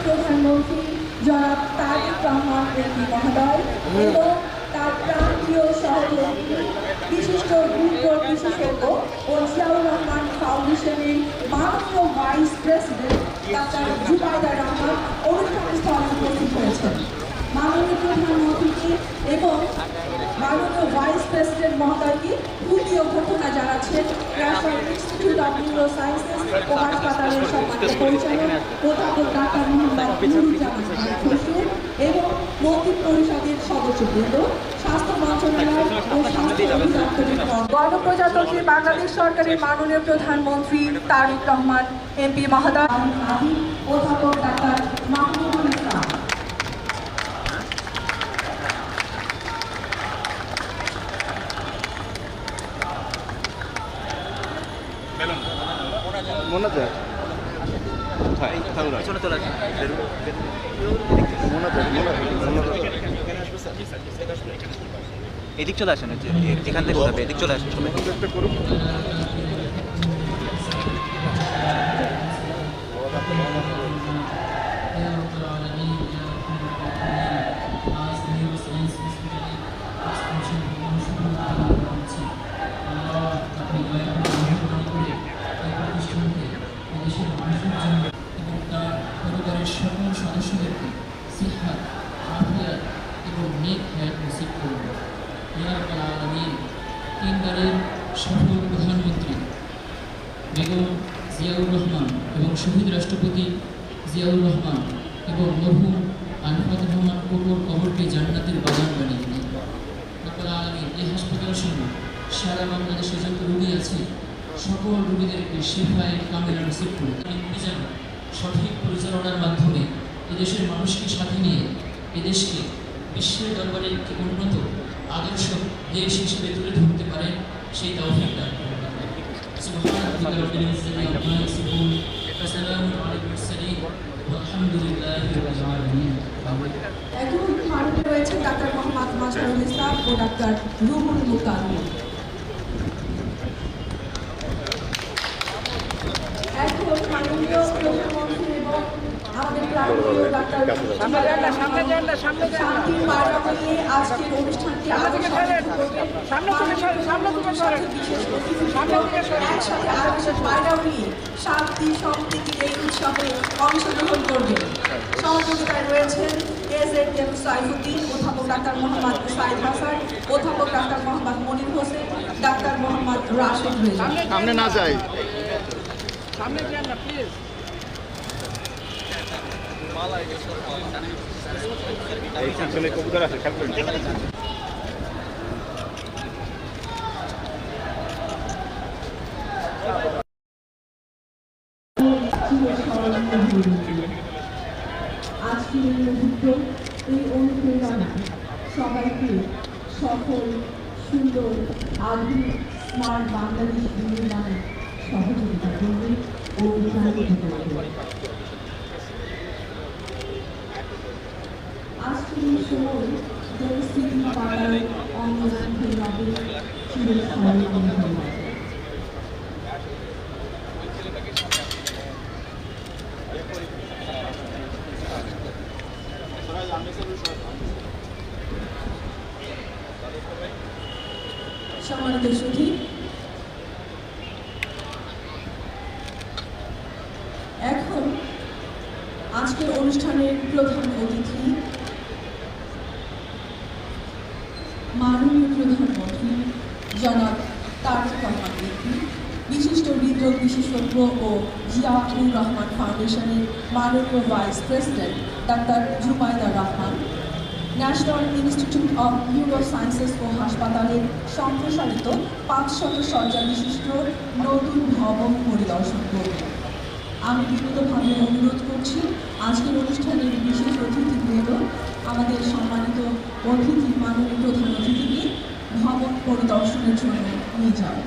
প্রধানমন্ত্রী জনাব তারেক রহমান এমপি মহোদয় এবং তার প্রান্তীয় সহযোগী বিশিষ্ট দুর্যোগ বিশেষজ্ঞ ও জিয়াউর রহমান ফাউন্ডেশনের মাননীয় vice president doctor Zubaida Rahman অনুষ্ঠান স্থলে উপস্থিত হয়েছেন। মাননীয় প্রধানমন্ত্রীকে এবং মাননীয় ভাইস প্রেসিডেন্ট মহোদয়কে ফুলকি অভ্যর্থনা জানাচ্ছেন national institute of neurosciences ও হাসপাতালের সম্মানিত পরিচালক অধ্যাপক ডাক্তার মোহাম্মদ নুরুজ্জামান হোসেন এবং মন্ত্রী পরিষদের সদস্যবৃন্দ, স্বাস্থ্য মন্ত্রণালয় ও স্বাস্থ্য অধিদপ্তরের গণপ্রজাতন্ত্রী বাংলাদেশ সরকারের মাননীয় প্রধানমন্ত্রী তারেক রহমান এমপি মহোদয়, অধ্যাপক ডাক্তার মাহমুদুল ইসলাম। এদিক চলে আসেন, এখান থেকে হবে, এদিক চলে আসেন সবাই। সকল সদস্যদেরকে সিহাত, আফিয়াত এবং নেক হায়াত নসিব করুন। ইয়া রাব্বাল আলামিন। তিনবারের সফল প্রধানমন্ত্রী বেগম জিয়াউর রহমান এবং শহীদ রাষ্ট্রপতি জিয়াউর রহমান এবং মরহুম আরাফাত রহমান কোকোর কবরকে জান্নাতের বাগান বানিয়ে দিন। রাব্বাল আলামিন। এই হাসপাতালের সঙ্গে সারা বাংলাদেশে যত রোগী আছে সকল রোগীদেরকে শেফায়ে কামিলা নসিব করুন। সঠিক পরিচালনার মাধ্যমে এদেশের মানুষকে সাথে নিয়ে এদেশকে বিশ্বের দরবারে একটি উন্নত আদর্শ দেশ হিসেবে তুলে ধরতে পারেন, সেই তৌফিক দান করুন। এখন ভারতে রয়েছে ডাক্তার মোহাম্মদ মাশরুল ইসলাম ও ডাক্তার রুহুল মুকাদ্দিম। এখন মাননীয় প্রধানমন্ত্রী এবং আমাদের প্রাণপ্রিয় ডাক্তার শান্তির বার্তা বলে আজকের অনুষ্ঠানটি একসাথে আকাশের বার্তা নিয়ে শান্তি সম্প্রীতি এই উৎসবে অংশগ্রহণ করবেন। সহযোগিতায় রয়েছেন এজেড সাইফুদ্দিন, অধ্যাপক ডাক্তার মোহাম্মদ সাইদ হাসান, অধ্যাপক ডাক্তার মোহাম্মদ মনির হোসেন, ডাক্তার মোহাম্মদ রাশেদ রেজা। সামনে না যাই, সামনে যান না প্লিজ। এই সেকশনে কবুতর আছে, খেয়াল করুন। আজকের এই মুহূর্ত, এই অনুপ্রেরণা সবাইকে সফল, সুন্দর, আধুনিক, স্মার্ট বাংলাদেশ নির্মাণে সহযোগিতা করবে ও উৎসাহিত করবে। আজকের এই সময় পরিস্থিতি পাড়ার অঙ্গরান্তের ভাবে চিরস্মরণীয় হয়ে যাবে। সম্মানিত সুধী, এখন আজকের অনুষ্ঠানের প্রধান অতিথি মাননীয় প্রধানমন্ত্রী জনাব তারেক রহমান এমপি, বিশিষ্ট হৃদরোগ বিশেষজ্ঞ ও জিয়াউর রহমান ফাউন্ডেশনের মাননীয় vice president doctor Zubaida Rahman, national institute of neurosciences ও হাসপাতালের সম্প্রসারিত 500 শয্যা বিশিষ্ট নতুন ভবন পরিদর্শন করবেন। আমি বিনীতভাবে অনুরোধ করছি আজকের অনুষ্ঠানের বিশেষ অতিথিবৃন্দ আমাদের সম্মানিত অতিথি মাননীয় প্রধান অতিথিকে ভবন পরিদর্শনের জন্য নিয়ে যান।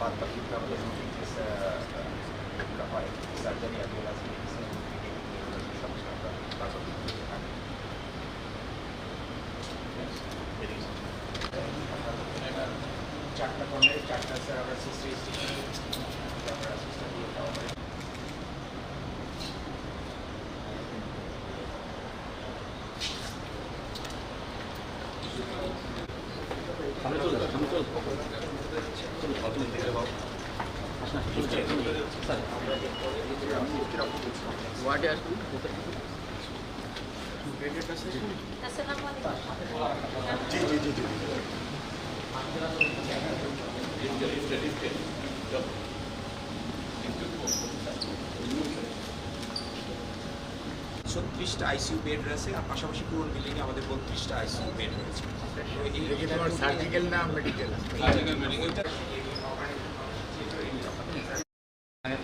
বাদ বাকিগুলো আমাদের হয় surgery as well as medicine and সব কিছু আমরা বাদ বাকি থাকি। চারটা কর্নারে চারটা স্যার আমরা সিস্টেম আমরা সিস্টেম দিয়ে দেওয়া হয়। ওয়ার্ডে আসুন। ছত্রিশটা আইসিইউ বেড রয়েছে আর পাশাপাশি পুরো বিল্ডিংয়ে আমাদের 32টা আইসিইউ বেড রয়েছে। সার্জিক্যাল না medical?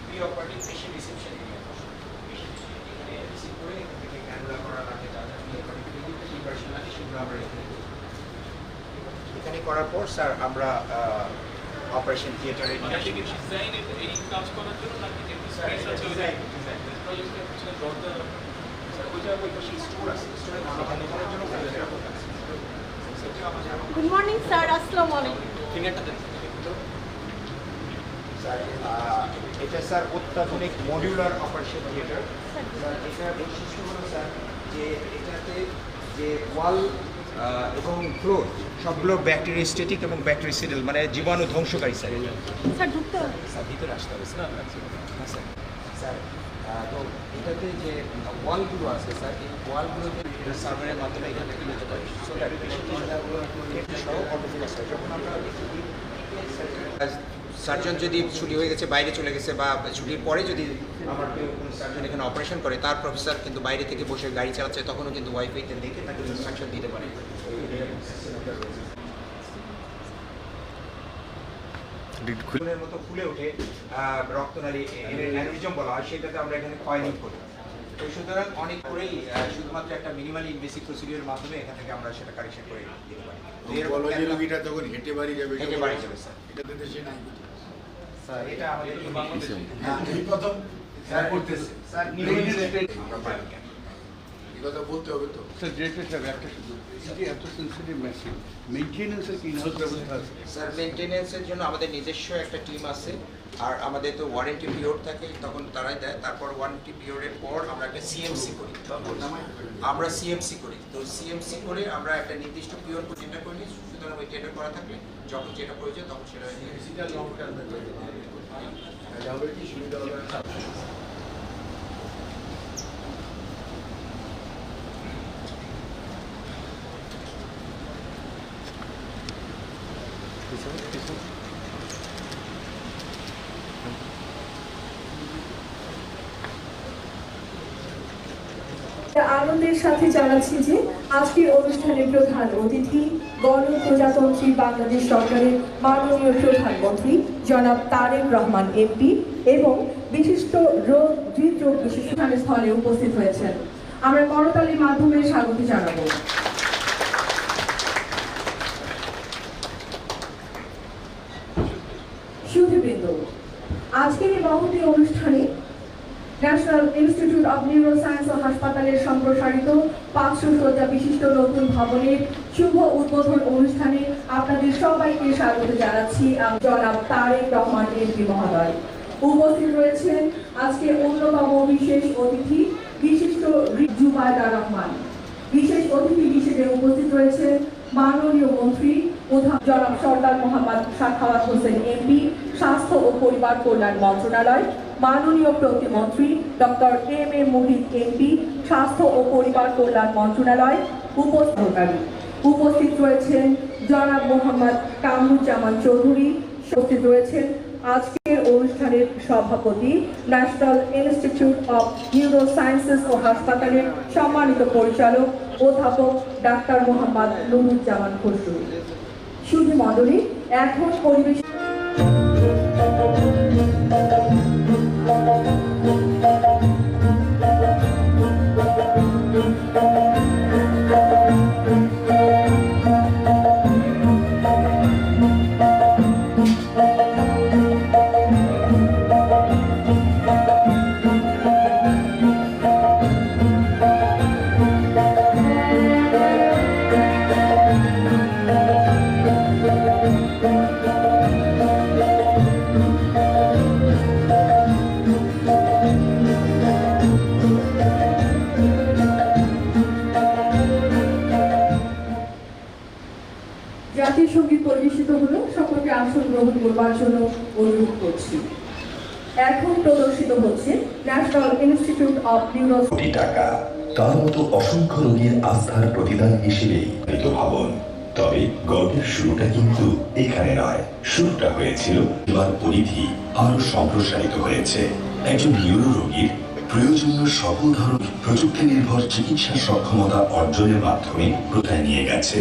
Pre operative patient reception area receive করে এখান থেকে ক্যানুলা করা লাগে যা যা প্রিপারেশন লাগে সেগুলো আমরা এখানে করার পর স্যার আমরা অপারেশন থিয়েটারে নিয়ে আসি। কাজ করার জন্য নাকি গুড মর্নিং স্যার, আসসালামু আলাইকুম। স্যার এটা স্যার অত্যাধুনিক মডিউলার অপারেশন থিয়েটার। স্যার এটার বৈশিষ্ট্য হলো স্যার যে এটাতে যে ওয়াল এবং ফ্লোর সবগুলো ব্যাকটেরিয়াস্টেটিক এবং ব্যাকটেরিসাইডাল মানে জীবাণু ধ্বংসকারী স্যার। স্যার ঢুকতে হবে। স্যার ভিতরে আসতে হবে স্যার। হ্যাঁ স্যার। স্যার তো এটাতে যে ওয়ালগুলো আছে স্যার এই ওয়ালগুলোতে সার্ভারের মাধ্যমে এখান থেকে নিতে পারি সো দ্যাট সহ অটোফিলাস হয়। যখন আমরা সার্জন যদি ছুটি হয়ে গেছে বাইরে চলে গেছে বা ছুটির পরে যদি আমার কেউ কোনো সার্জন এখানে অপারেশন করে তার প্রফেসর কিন্তু বাইরে থেকে বসে গাড়ি চালাচ্ছে তখনও কিন্তু ওয়াইফাইতে দেখে তাকে ইনস্ট্রাকশন দিতে পারে। ফুলের মতো ফুলে ওঠে রক্তনালী অ্যানিউরিজম বলা হয়, সেটাতে আমরা এখানে কয়েলিং করি। তো সুতরাং অনেক করেই শুধুমাত্র একটা মিনিমালি ইনভেসিভ প্রসিডিউরের মাধ্যমে এখান থেকে আমরা সেটা কারেকশন করে দিতে পারি। রোগীটা তখন হেঁটে বাড়ি যাবে, হেঁটে বাড়ি যাবে স্যার। এটা তো দেশে নাই স্যার এটা আমাদের এই প্রথম স্যার করতেছে স্যার আমরা পারি কেন এই কথা বলতে হবে তো। স্যার যেটা স্যার একটা শুধু এত সেন্সিটিভ মেশিন মেনটেন্যান্সের কি ইনহাউস ব্যবস্থা আছে? স্যার মেনটেন্যান্সের জন্য আমাদের নিজস্ব একটা টিম আছে আর আমাদের তো ওয়ারেন্টি পিরিয়ড থাকে তখন তারাই দেয়। তারপর ওয়ারেন্টি পিরিয়ডের পর আমরা একটা সিএমসি করি, আমরা সিএমসি করি। তো সিএমসি করে আমরা একটা নির্দিষ্ট পিরিয়ড পর্যন্ত করি। সুতরাং ওই টেন্ডার করা থাকলে যখন যেটা প্রয়োজন তখন সেটা লং টার্মে কি সুবিধা হবে? আনন্দের সাথে জানাচ্ছি যে আজকের অনুষ্ঠানের প্রধান অতিথি গণপ্রজাতন্ত্রী বাংলাদেশ সরকারের মাননীয় প্রধানমন্ত্রী জনাব তারেক রহমান এমপি এবং বিশিষ্ট হৃদরোগ বিশেষজ্ঞ স্থলে উপস্থিত হয়েছেন। আমরা করতালির মাধ্যমে স্বাগত জানাবো। সুধীবৃন্দ, আজকের এই মহতী অনুষ্ঠানে ন্যাশনাল ইনস্টিটিউট অব নিউরোসায়েন্স ও হাসপাতালের সম্প্রসারিত 500 শয্যা বিশিষ্ট নতুন ভবনের শুভ উদ্বোধন অনুষ্ঠানে আপনাদের সবাইকে স্বাগত জানাচ্ছি। জনাব তারেক রহমান এমপি মহোদয় উপস্থিত রয়েছেন আজকে অন্যতম বিশেষ অতিথি বিশিষ্ট জুবাইদা রহমান। বিশেষ অতিথি হিসেবে উপস্থিত রয়েছেন মাননীয় মন্ত্রী জনাব সরদার মোহাম্মদ সাখাওয়াত হোসেন এমপি, স্বাস্থ্য ও পরিবার কল্যাণ মন্ত্রণালয়, মাননীয় প্রতিমন্ত্রী doctor M A Muhith MP, স্বাস্থ্য ও পরিবার কল্যাণ মন্ত্রণালয়। উপস্থিত রয়েছেন জনাব মোহাম্মদ কামরুজ্জামান চৌধুরী। উপস্থিত রয়েছেন আজকের অনুষ্ঠানের সভাপতি ন্যাশনাল ইনস্টিটিউট অব নিউরোসায়েন্সেস ও হাসপাতালের সম্মানিত পরিচালক অধ্যাপক ডাক্তার মোহাম্মদ নুরুজ্জামান খসরু। সুধী মণ্ডলী, এখন পরিবেশ গ্রহণ করবার জন্য অনুরোধ করছি। এখন প্রদর্শিত হচ্ছে ন্যাশনাল ইনস্টিটিউট অফ নিউরো কোটি টাকা, তার মতো অসংখ্য রোগীর আস্থার প্রতিদান হিসেবে মৃত ভাবন। তবে গল্পের শুরুটা কিন্তু এখানে নয়, শুরুটা হয়েছিল এবার পরিধি আরো সম্প্রসারিত হয়েছে। একজন নিউরো রোগীর প্রয়োজনীয় সকল ধরনের প্রযুক্তি নির্ভর চিকিৎসা সক্ষমতা অর্জনের মাধ্যমে প্রথায় নিয়ে গেছে।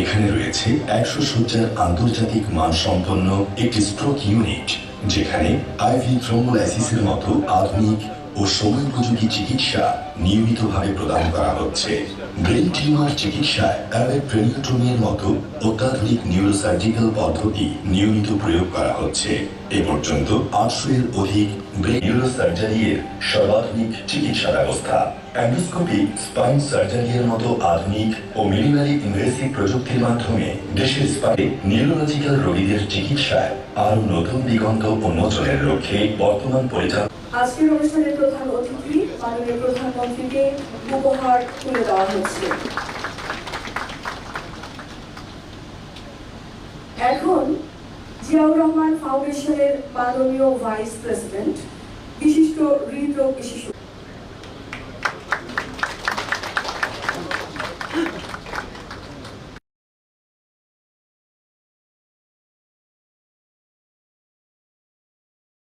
এখানে রয়েছে 100 শয্যার আন্তর্জাতিক মানসম্পন্ন একটি স্ট্রোক ইউনিট, যেখানে আইভি থ্রোম্বোলাইসিসের মতো আধুনিক ও সময়োপযোগী চিকিৎসা নিয়মিতভাবে প্রদান করা হচ্ছে। ব্রেন টিউমার চিকিৎসায় অ্যালেক্ট্রেনিওটমির মতো অত্যাধুনিক নিউরোসার্জিক্যাল পদ্ধতি নিয়মিত প্রয়োগ করা হচ্ছে। এ পর্যন্ত 800 এর অধিক ব্রেন নিউরোসার্জারি এর সর্বাধুনিক চিকিৎসা ব্যবস্থা, অ্যান্ডোস্কোপি, স্পাইন সার্জারি এর মতো আধুনিক ও মিনিমালি ইনভেসিভ প্রযুক্তির মাধ্যমে দেশের স্পাইনে নিউরোলজিক্যাল রোগীদের চিকিৎসায় আরও নতুন দিগন্ত উন্মোচনের লক্ষ্যে বর্তমান পরিচালনা। আজকের অনুষ্ঠানের প্রধান অতিথি মাননীয় প্রধানমন্ত্রীকে উপহার তুলে দেওয়া হচ্ছে। এখন জিয়াউর রহমান ফাউন্ডেশনের মাননীয় ভাইস প্রেসিডেন্ট, বিশিষ্ট হৃদরোগ বিশেষজ্ঞ